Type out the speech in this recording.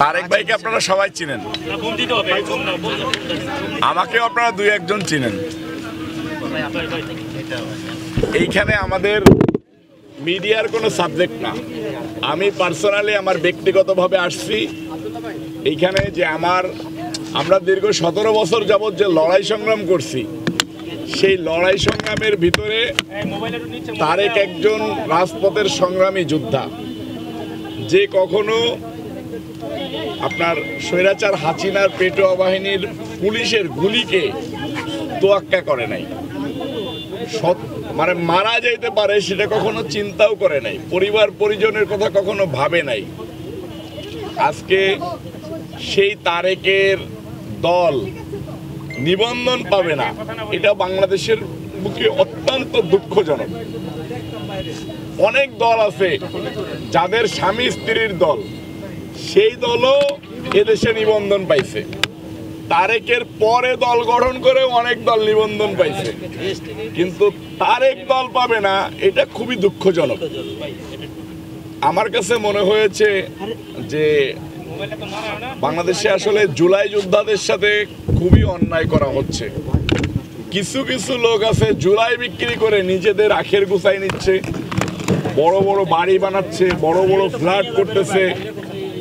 তারেক ভাইকে আপনারা সবাই চিনেন, আমাকেও আপনারা দুই একজন চিনেন। এইখানে আমাদের মিডিয়ার কোনো সাবজেক্ট না। আমি পার্সোনালি আমার ব্যক্তিগতভাবে আসছি এইখানে যে আমরা দীর্ঘ 17 বছর যাবৎ যে লড়াই সংগ্রাম করছি, সেই লড়াই সংগ্রামের ভিতরে তারেক একজন রাজপথের সংগ্রামী যোদ্ধা, যে কখনো আপনার স্বৈরাচার হাসিনার পেটোয়া বাহিনীর পুলিশের গুলিকে তোয়াক্কা করে নাই, মানে মারা যাইতে পারে সেটা কখনো চিন্তাও করে নাই, পরিবার পরিজনের কথা কখনো ভাবে নাই। আজকে সেই তারেকের দল নিবন্ধন পাবে না, এটা বাংলাদেশের বুকে অত্যন্ত দুঃখজনক। অনেক দল আছে যাদের স্বামী স্ত্রীর দল, সেই দলও এদেশে নিবন্ধন পাইছে। তারেকের পরে দল গঠন করে অনেক দল নিবন্ধন পাইছে, কিন্তু তারেক দল পাবে না, এটা খুবই দুঃখজনক। আমার কাছে মনে হয়েছে যে বাংলাদেশে আসলে জুলাই যোদ্ধাদের সাথে খুবই অন্যায় করা হচ্ছে। কিছু কিছু লোক আছে জুলাই বিক্রি করে নিজেদের আখের গুছাই নিচ্ছে, বড় বড় বাড়ি বানাচ্ছে, বড় বড় ফ্ল্যাট করতেছে,